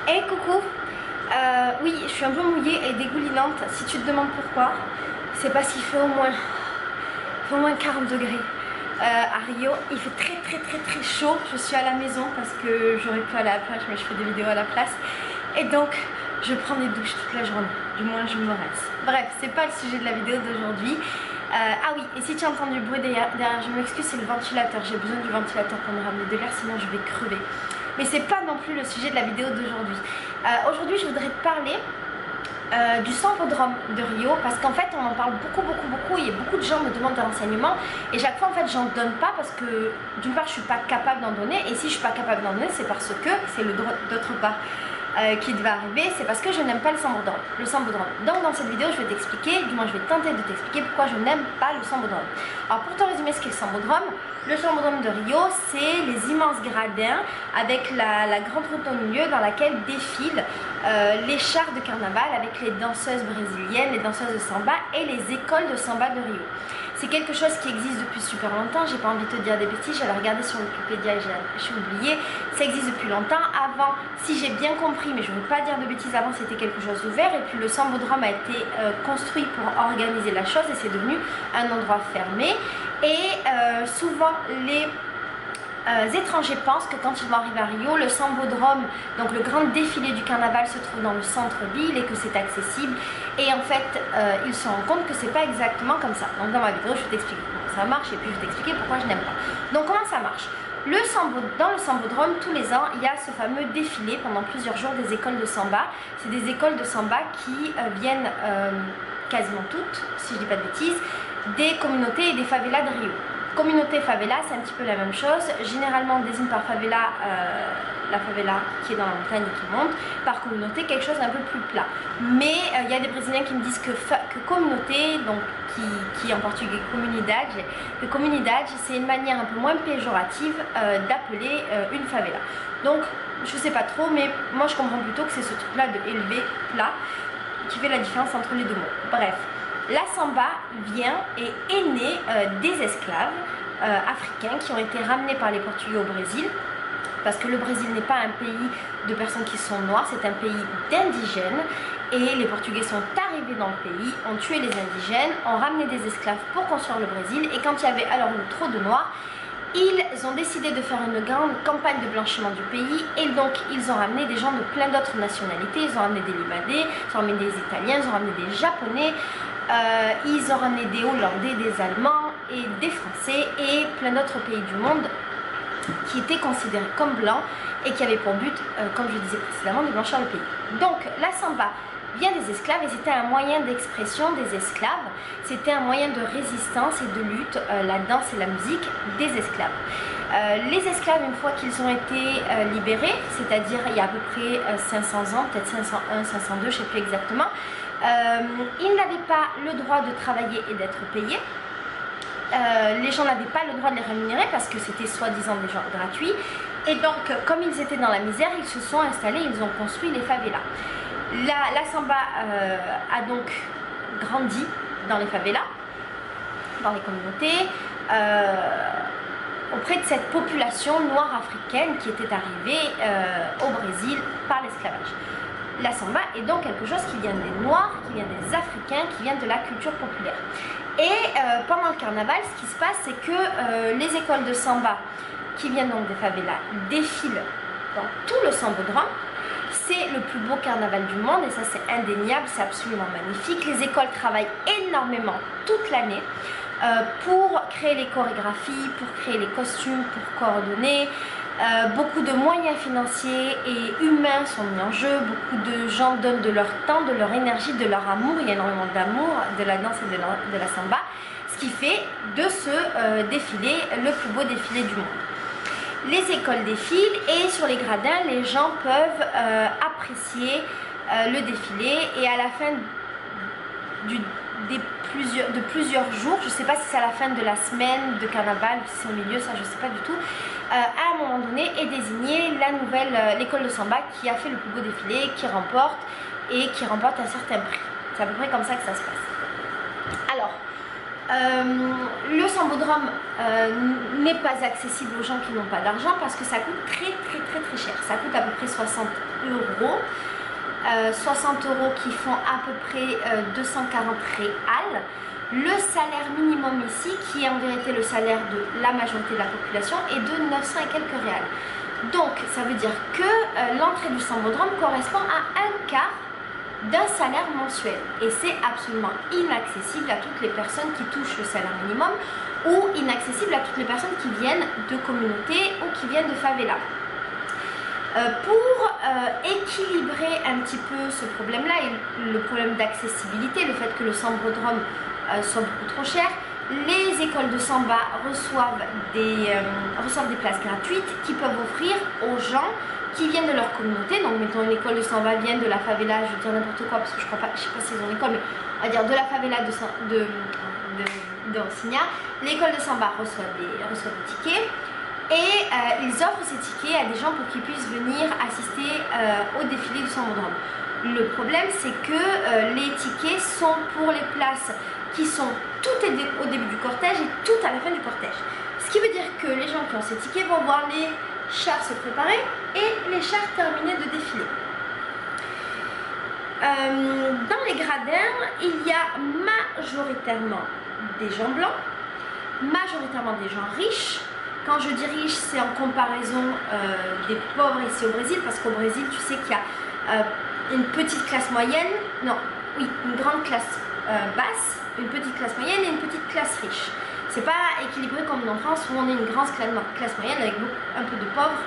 Hey coucou, oui je suis un peu mouillée et dégoulinante. Si tu te demandes pourquoi, c'est parce qu'il fait au moins 40 degrés à Rio. Il fait très chaud. Je suis à la maison parce que j'aurais pu aller à la plage mais je fais des vidéos à la place. Et donc je prends des douches toute la journée, du moins je me rince. Bref, c'est pas le sujet de la vidéo d'aujourd'hui. Ah oui, et si tu entends du bruit derrière, je m'excuse, c'est le ventilateur. J'ai besoin du ventilateur pour me ramener de l'air, sinon je vais crever. Mais c'est pas non plus le sujet de la vidéo d'aujourd'hui. Aujourd'hui je voudrais te parler du sambodrome de Rio, parce qu'en fait on en parle beaucoup et beaucoup de gens me demandent des renseignements et chaque fois en fait j'en donne pas parce que d'une part je suis pas capable d'en donner, et si je suis pas capable d'en donner c'est parce que c'est le d'autre part qui devait arriver, c'est parce que je n'aime pas le sambodrome. Donc dans cette vidéo je vais t'expliquer, du moins je vais tenter de t'expliquer pourquoi je n'aime pas le sambodrome. Alors pour te résumer ce qu'est le sambodrome de Rio, c'est les immenses gradins avec la grande route au milieu dans laquelle défilent les chars de carnaval avec les danseuses brésiliennes, les danseuses de samba et les écoles de samba de Rio. C'est quelque chose qui existe depuis super longtemps, j'ai pas envie de te dire des bêtises, j'allais regarder sur Wikipédia et j'ai oublié, ça existe depuis longtemps. Avant, si j'ai bien compris, mais je ne veux pas dire de bêtises, avant c'était quelque chose d'ouvert et puis le sambodrome a été construit pour organiser la chose et c'est devenu un endroit fermé. Et souvent les étrangers pensent que quand ils vont arriver à Rio, le sambodrome, donc le grand défilé du carnaval, se trouve dans le centre-ville et que c'est accessible. Et en fait, ils se rendent compte que c'est pas exactement comme ça. Donc dans ma vidéo, je vais t'expliquer comment ça marche et puis je vais t'expliquer pourquoi je n'aime pas. Donc comment ça marche? Dans le sambodrome, tous les ans, il y a ce fameux défilé pendant plusieurs jours des écoles de samba. C'est des écoles de samba qui viennent quasiment toutes, si je dis pas de bêtises, des communautés et des favelas de Rio. Communauté favela, c'est un petit peu la même chose. Généralement, on désigne par favela la favela qui est dans la montagne et qui monte. Par communauté, quelque chose d'un peu plus plat. Mais il y a des Brésiliens qui me disent que communauté, donc qui en portugais comunidade, c'est une manière un peu moins péjorative d'appeler une favela. Donc, je sais pas trop, mais moi je comprends plutôt que c'est ce truc-là de élevé plat qui fait la différence entre les deux mots. Bref. La samba vient et est née des esclaves africains qui ont été ramenés par les Portugais au Brésil, parce que le Brésil n'est pas un pays de personnes qui sont noires, c'est un pays d'indigènes, et les Portugais sont arrivés dans le pays, ont tué les indigènes, ont ramené des esclaves pour construire le Brésil, et quand il y avait alors trop de noirs, ils ont décidé de faire une grande campagne de blanchiment du pays, et donc ils ont ramené des gens de plein d'autres nationalités. Ils ont ramené des Libanais, ils ont ramené des Italiens, ils ont ramené des Japonais, ils ont ramené des Hollandais, des Allemands et des Français et plein d'autres pays du monde qui étaient considérés comme blancs et qui avaient pour but, comme je disais précédemment, de blanchir le pays. Donc la samba vient des esclaves et c'était un moyen d'expression des esclaves, c'était un moyen de résistance et de lutte, la danse et la musique des esclaves. Les esclaves, une fois qu'ils ont été libérés, c'est-à-dire il y a à peu près 500 ans, peut-être 501, 502, je ne sais plus exactement, ils n'avaient pas le droit de travailler et d'être payés. Les gens n'avaient pas le droit de les rémunérer parce que c'était soi-disant des gens gratuits. Et donc, comme ils étaient dans la misère, ils se sont installés, ils ont construit les favelas. La samba a donc grandi dans les favelas, dans les communautés, auprès de cette population noire africaine qui était arrivée au Brésil par l'esclavage. La samba est donc quelque chose qui vient des Noirs, qui vient des Africains, qui vient de la culture populaire. Et pendant le carnaval, ce qui se passe, c'est que les écoles de samba, qui viennent donc des favelas, défilent dans tout le sambodrome. C'est le plus beau carnaval du monde et ça c'est indéniable, c'est absolument magnifique. Les écoles travaillent énormément toute l'année pour créer les chorégraphies, pour créer les costumes, pour coordonner. Beaucoup de moyens financiers et humains sont mis en jeu, beaucoup de gens donnent de leur temps, de leur énergie, de leur amour, il y a énormément d'amour de la danse et de la samba, ce qui fait de ce défilé le plus beau défilé du monde. Les écoles défilent et sur les gradins, les gens peuvent apprécier le défilé et à la fin de plusieurs jours, je ne sais pas si c'est à la fin de la semaine de carnaval, si c'est au milieu, ça je ne sais pas du tout, à un moment donné est désignée l'école de samba qui a fait le plus beau défilé, qui remporte un certain prix. C'est à peu près comme ça que ça se passe. Alors, le sambodrome n'est pas accessible aux gens qui n'ont pas d'argent parce que ça coûte très cher. Ça coûte à peu près 60 euros. 60 euros qui font à peu près 240 réals. Le salaire minimum ici, qui est en vérité le salaire de la majorité de la population, est de 900 et quelques réals. Donc ça veut dire que l'entrée du Sambodrome correspond à un quart d'un salaire mensuel. Et c'est absolument inaccessible à toutes les personnes qui touchent le salaire minimum ou inaccessible à toutes les personnes qui viennent de communautés ou qui viennent de favelas. Pour équilibrer un petit peu ce problème-là et le problème d'accessibilité, le fait que le Sambodrome soit beaucoup trop cher, les écoles de samba reçoivent des places gratuites qui peuvent offrir aux gens qui viennent de leur communauté. Donc mettons une école de samba vient de la favela, je vais dire n'importe quoi parce que je ne sais pas s'ils ont une école, mais on va dire de la favela de Rocinha. L'école de samba reçoit des tickets. Et ils offrent ces tickets à des gens pour qu'ils puissent venir assister au défilé du Sambodrome. Le problème, c'est que les tickets sont pour les places qui sont toutes au début du cortège et toutes à la fin du cortège. Ce qui veut dire que les gens qui ont ces tickets vont voir les chars se préparer et les chars terminer de défiler. Dans les gradins, il y a majoritairement des gens blancs, majoritairement des gens riches. Quand je dis riche, c'est en comparaison des pauvres ici au Brésil, parce qu'au Brésil, tu sais qu'il y a une petite classe moyenne, une grande classe basse, une petite classe moyenne et une petite classe riche. C'est pas équilibré comme en France où on est une grande classe moyenne avec un peu de pauvres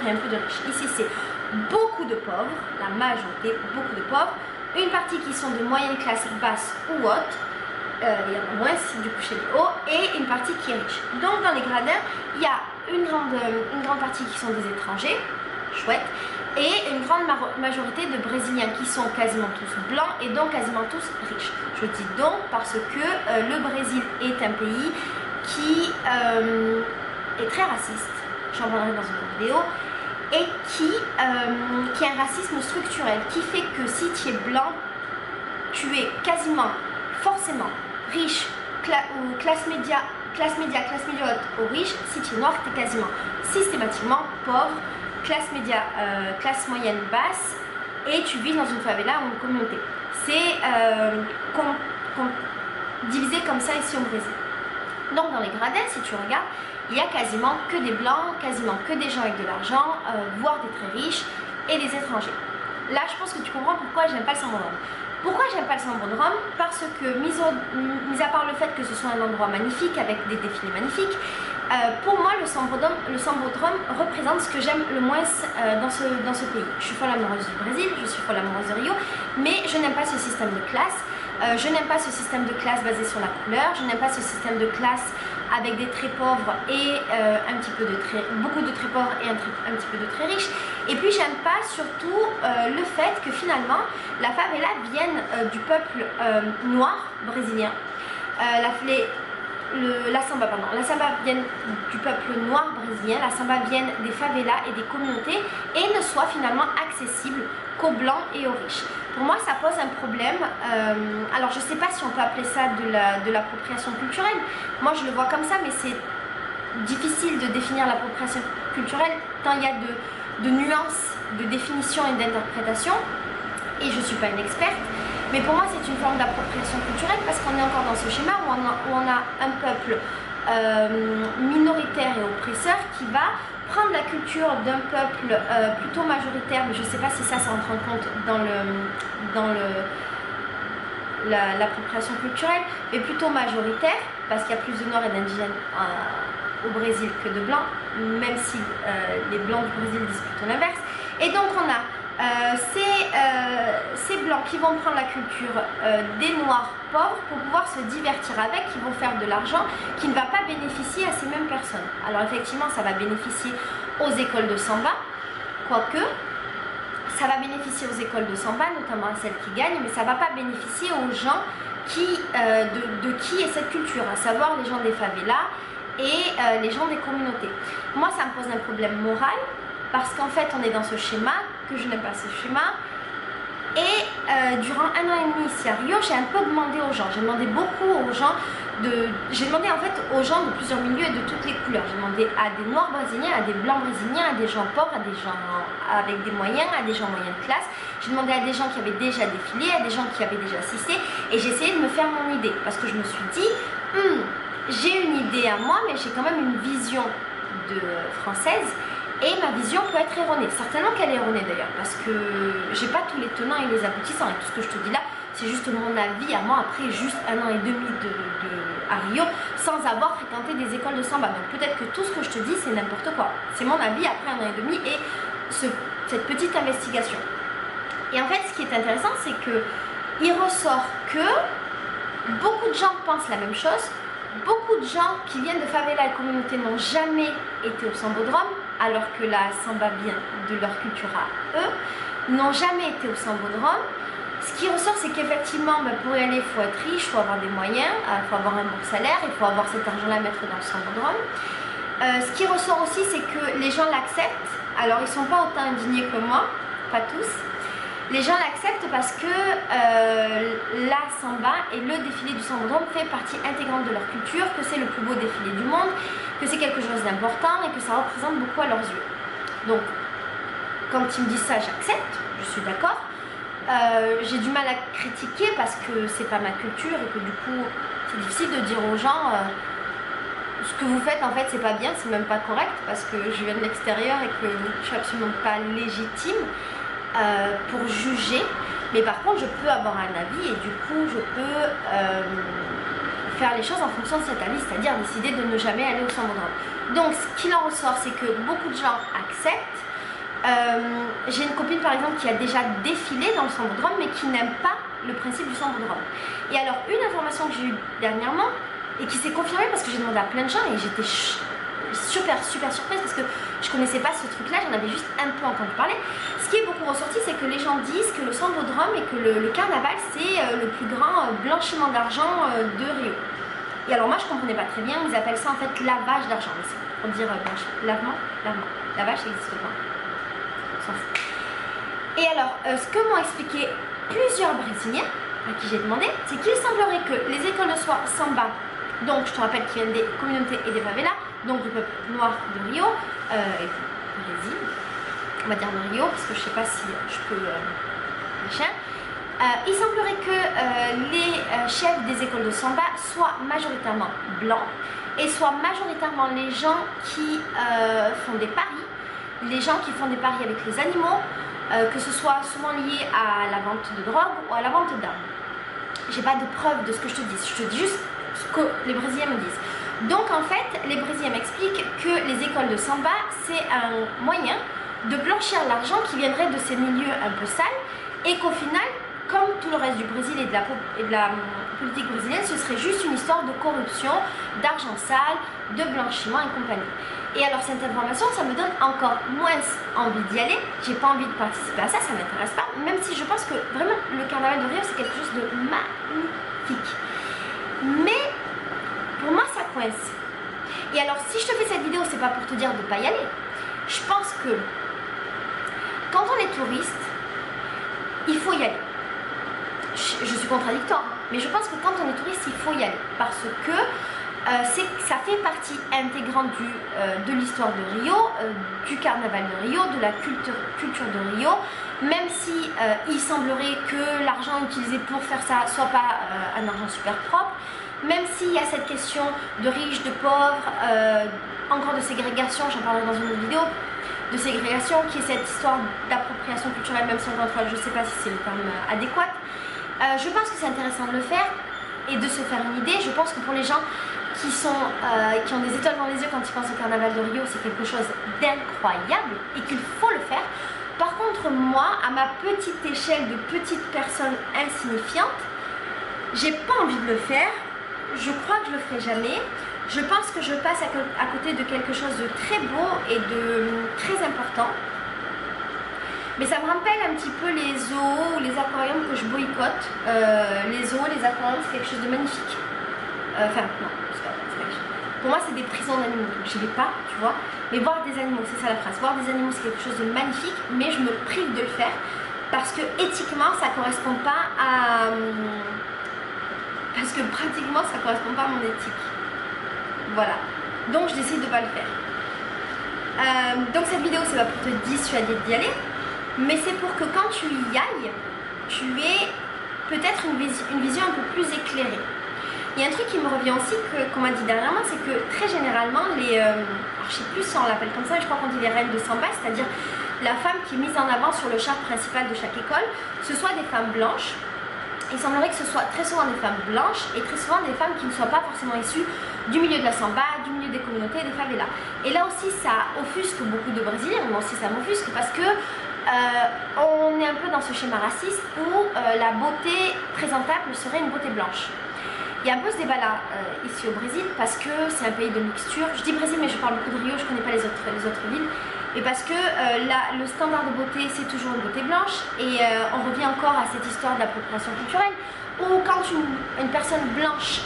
et un peu de riches. Ici, c'est beaucoup de pauvres, la majorité, beaucoup de pauvres, une partie qui sont de moyenne classe basse ou haute. Il y en a moins du coup chez les hauts et une partie qui est riche. Donc dans les gradins, il y a une grande partie qui sont des étrangers, chouette, et une grande majorité de Brésiliens qui sont quasiment tous blancs et donc quasiment tous riches. Je dis donc parce que le Brésil est un pays qui est très raciste, j'en parlerai dans une autre vidéo, et qui a un racisme structurel qui fait que si tu es blanc, tu es quasiment forcément riche ou classe média haute ou riche. Si tu es noir, tu es quasiment systématiquement pauvre, classe média, classe moyenne basse, et tu vis dans une favela ou une communauté. C'est divisé comme ça ici au Brésil. Donc dans les gradins, si tu regardes, il y a quasiment que des blancs, quasiment que des gens avec de l'argent, voire des très riches, et des étrangers. Là, je pense que tu comprends pourquoi j'aime pas le Sambodrome. Pourquoi j'aime pas le Sambodrome? Parce que, mis à part le fait que ce soit un endroit magnifique avec des défilés magnifiques, pour moi le Sambodrome représente ce que j'aime le moins dans ce pays. Je suis folle amoureuse du Brésil, je suis folle amoureuse de Rio, mais je n'aime pas ce système de classe. Je n'aime pas ce système de classe basé sur la couleur, je n'aime pas ce système de classe avec des très pauvres et beaucoup de très pauvres et un petit peu de très riches. Et puis j'aime pas surtout le fait que finalement la favela vienne du peuple noir brésilien. La samba vient du peuple noir brésilien, la samba vient des favelas et des communautés et ne soit finalement accessible qu'aux blancs et aux riches. Pour moi ça pose un problème, alors je sais pas si on peut appeler ça de l'appropriation culturelle, moi je le vois comme ça, mais c'est difficile de définir l'appropriation culturelle tant il y a de nuances, de définition et d'interprétation, et je suis pas une experte. Mais pour moi c'est une forme d'appropriation culturelle parce qu'on est encore dans ce schéma où on a un peuple minoritaire et oppresseur qui va prendre la culture d'un peuple plutôt majoritaire, mais je ne sais pas si ça entre en compte dans l'appropriation culturelle, mais plutôt majoritaire parce qu'il y a plus de noirs et d'indigènes au Brésil que de blancs, même si les blancs du Brésil disent plutôt l'inverse. Et donc on a ces blancs qui vont prendre la culture des noirs pauvres pour pouvoir se divertir avec, qui vont faire de l'argent qui ne va pas bénéficier à ces mêmes personnes. Alors effectivement ça va bénéficier aux écoles de samba, quoique ça va bénéficier aux écoles de samba, notamment à celles qui gagnent, mais ça ne va pas bénéficier aux gens de qui est cette culture, à savoir les gens des favelas et les gens des communautés. Moi ça me pose un problème moral, parce qu'en fait on est dans ce schéma, que je n'aime pas ce schéma, Et durant 1 an et demi ici à Rio, j'ai un peu demandé aux gens. J'ai demandé beaucoup aux gens. J'ai demandé en fait aux gens de plusieurs milieux et de toutes les couleurs. J'ai demandé à des noirs brésiliens, à des blancs brésiliens, à des gens pauvres, à des gens avec des moyens, à des gens moyenne classe. J'ai demandé à des gens qui avaient déjà défilé, à des gens qui avaient déjà assisté. Et j'ai essayé de me faire mon idée. Parce que je me suis dit, j'ai une idée à moi, mais j'ai quand même une vision française. Et ma vision peut être erronée. Certainement qu'elle est erronée d'ailleurs. Parce que j'ai pas tous les tenants et les aboutissants. Et tout ce que je te dis là, c'est juste mon avis à moi après juste 1 an et demi à Rio sans avoir fréquenté des écoles de samba. Donc peut-être que tout ce que je te dis c'est n'importe quoi. C'est mon avis après 1 an et demi et cette petite investigation. Et en fait ce qui est intéressant c'est que il ressort que beaucoup de gens pensent la même chose. Beaucoup de gens qui viennent de favela et communauté n'ont jamais été au sambodrome alors que la samba vient de leur culture à eux, n'ont jamais été au sambodrome. Ce qui ressort, c'est qu'effectivement, pour y aller, il faut être riche, il faut avoir des moyens, il faut avoir un bon salaire, il faut avoir cet argent-là à mettre dans le sambodrome. Ce qui ressort aussi, c'est que les gens l'acceptent. Alors, ils ne sont pas autant indignés que moi, pas tous. Les gens l'acceptent parce que la samba et le défilé du sambodrome fait partie intégrante de leur culture, que c'est le plus beau défilé du monde, que c'est quelque chose d'important et que ça représente beaucoup à leurs yeux. Donc, quand ils me disent ça, j'accepte, je suis d'accord. J'ai du mal à critiquer parce que c'est pas ma culture et que du coup c'est difficile de dire aux gens ce que vous faites en fait c'est pas bien, c'est même pas correct parce que je viens de l'extérieur et que je suis absolument pas légitime pour juger, mais par contre je peux avoir un avis et du coup je peux faire les choses en fonction de cet avis, c'est-à-dire décider de ne jamais aller au sambodrome. Donc ce qu'il en ressort c'est que beaucoup de gens acceptent. J'ai une copine par exemple qui a déjà défilé dans le sambodrome mais qui n'aime pas le principe du sambodrome. Et alors une information que j'ai eue dernièrement et qui s'est confirmée parce que j'ai demandé à plein de gens et j'étais super surprise parce que je connaissais pas ce truc là, j'en avais juste un peu entendu parler. Ce qui est beaucoup ressorti c'est que les gens disent que le sambodrome et que le carnaval c'est le plus grand blanchiment d'argent de Rio. Et alors moi je comprenais pas très bien, ils appellent ça en fait lavage d'argent, mais c'est pour dire lavement, lavage ça existe pas. Et alors, ce que m'ont expliqué plusieurs Brésiliens à qui j'ai demandé, c'est qu'il semblerait que les écoles de samba, donc je te rappelle qu'ils viennent des communautés et des favelas, donc du peuple noir de Rio et du Brésil, on va dire de Rio, parce que je sais pas si je peux machin. Il semblerait que les chefs des écoles de samba soient majoritairement blancs et soient majoritairement les gens qui font des paris. Les gens qui font des paris avec les animaux, que ce soit souvent lié à la vente de drogue ou à la vente d'armes. J'ai pas de preuve de ce que je te dis, je te dis juste ce que les Brésiliens me disent. Donc en fait, les Brésiliens m'expliquent que les écoles de samba, c'est un moyen de blanchir l'argent qui viendrait de ces milieux un peu sales et qu'au final, comme tout le reste du Brésil et de la politique brésilienne, ce serait juste une histoire de corruption, d'argent sale, de blanchiment et compagnie. Et alors cette information, ça me donne encore moins envie d'y aller. J'ai pas envie de participer à ça, ça m'intéresse pas. Même si je pense que vraiment le carnaval de Rio c'est quelque chose de magnifique. Mais pour moi ça coince. Et alors si je te fais cette vidéo, c'est pas pour te dire de pas y aller. Je pense que quand on est touriste, il faut y aller. Je suis contradictoire, mais je pense que quand on est touriste, il faut y aller parce que ça fait partie intégrante de l'histoire de Rio, du carnaval de Rio, de la culture de Rio, même si il semblerait que l'argent utilisé pour faire ça soit pas un argent super propre, même s'il y a cette question de riches, de pauvres, encore de ségrégation, j'en parlerai dans une autre vidéo, de ségrégation, qui est cette histoire d'appropriation culturelle, même si encore une fois je ne sais pas si c'est le terme adéquat. Je pense que c'est intéressant de le faire et de se faire une idée. Je pense que pour les gens qui ont des étoiles dans les yeux quand ils pensent au carnaval de Rio, c'est quelque chose d'incroyable et qu'il faut le faire. Par contre, moi, à ma petite échelle de petite personne insignifiante, j'ai pas envie de le faire. Je crois que je le ferai jamais. Je pense que je passe à côté de quelque chose de très beau et de très important. Mais ça me rappelle un petit peu les zoos ou les aquariums que je boycotte. Les zoos, les aquariums, c'est quelque chose de magnifique. Enfin, non, c'est pas magnifique. Pour moi, c'est des prisons d'animaux, donc je n'y vais pas, tu vois. Mais voir des animaux, c'est ça la phrase. Voir des animaux, c'est quelque chose de magnifique, mais je me prive de le faire parce que éthiquement ça correspond pas à... parce que pratiquement ça correspond pas à mon éthique. Voilà, donc je décide de pas le faire. Donc cette vidéo c'est pas pour te dissuader d'y aller, mais c'est pour que quand tu y ailles, tu aies peut-être une vision un peu plus éclairée. Il y a un truc qui me revient aussi qu'on m'a dit dernièrement, c'est que très généralement les... alors je sais plus si on l'appelle comme ça, je crois qu'on dit les reines de samba, c'est-à-dire la femme qui est mise en avant sur le char principal de chaque école, ce soit des femmes blanches. Il semblerait que ce soit très souvent des femmes blanches et très souvent des femmes qui ne soient pas forcément issues du milieu de la samba, du milieu des communautés, des favelas. Et là aussi ça offusque beaucoup de Brésiliens, moi aussi ça m'offusque parce que on est un peu dans ce schéma raciste où la beauté présentable serait une beauté blanche. Il y a un peu ce débat là ici au Brésil parce que c'est un pays de mixture. Je dis Brésil mais je parle beaucoup de Rio, je ne connais pas les autres villes. Et parce que le standard de beauté c'est toujours une beauté blanche et on revient encore à cette histoire d'appropriation culturelle où quand une personne blanche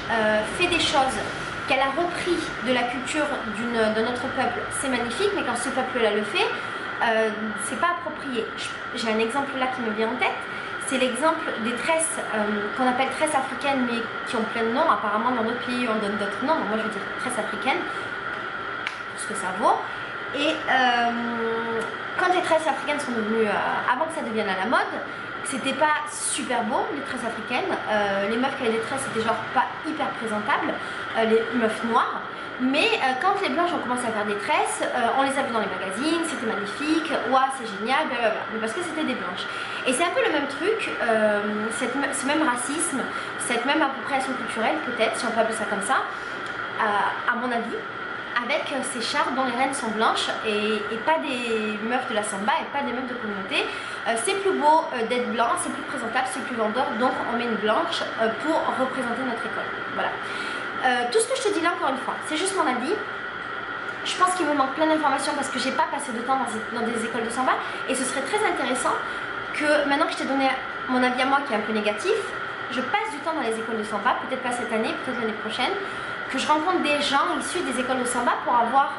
fait des choses qu'elle a repris de la culture d'un autre peuple, c'est magnifique, mais quand ce peuple là le fait, c'est pas approprié. J'ai un exemple là qui me vient en tête. C'est l'exemple des tresses qu'on appelle tresses africaines mais qui ont plein de noms. Apparemment dans d'autres pays on donne d'autres noms, donc moi je veux dire tresses africaines, pour ce que ça vaut. Et quand les tresses africaines sont devenues, avant que ça devienne à la mode, c'était pas super beau les tresses africaines. Les meufs qui avaient des tresses c'était genre pas hyper présentables, les meufs noires. Mais quand les blanches ont commencé à faire des tresses, on les a vues dans les magazines, c'était magnifique, ouah c'est génial, blablabla, mais parce que c'était des blanches. Et c'est un peu le même truc, ce même racisme, cette même appropriation culturelle peut-être, si on peut appeler ça comme ça, à mon avis, avec ces chars dont les reines sont blanches et pas des meufs de la samba et pas des meufs de communauté. C'est plus beau d'être blanc, c'est plus présentable, c'est plus vendeur, donc on met une blanche pour représenter notre école. Voilà. Tout ce que je te dis là encore une fois, c'est juste mon avis. Je pense qu'il me manque plein d'informations parce que j'ai pas passé de temps dans des écoles de samba et ce serait très intéressant que maintenant que je t'ai donné mon avis à moi qui est un peu négatif, je passe du temps dans les écoles de samba, peut-être pas cette année, peut-être l'année prochaine, que je rencontre des gens issus des écoles de samba pour avoir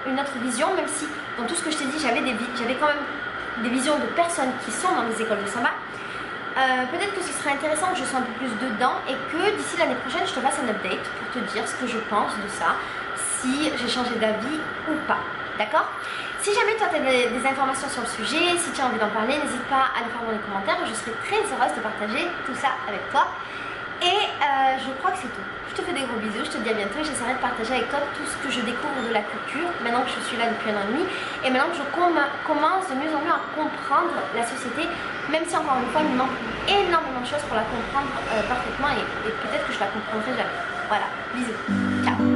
une autre vision, même si dans tout ce que je t'ai dit j'avais quand même des visions de personnes qui sont dans les écoles de samba. Peut-être que ce serait intéressant que je sois un peu plus dedans et que d'ici l'année prochaine je te fasse un update pour te dire ce que je pense de ça, si j'ai changé d'avis ou pas, d'accord? Si jamais toi tu as des informations sur le sujet, si tu as envie d'en parler, n'hésite pas à le faire dans les commentaires, je serai très heureuse de partager tout ça avec toi. Et je crois que c'est tout. Je te fais des gros bisous, je te dis à bientôt et j'essaierai de partager avec toi tout ce que je découvre de la culture maintenant que je suis là depuis 1 an et demi et maintenant que je commence de mieux en mieux à comprendre la société, même si encore une fois il me manque énormément de choses pour la comprendre parfaitement et peut-être que je la comprendrai jamais. Voilà, bisous, ciao.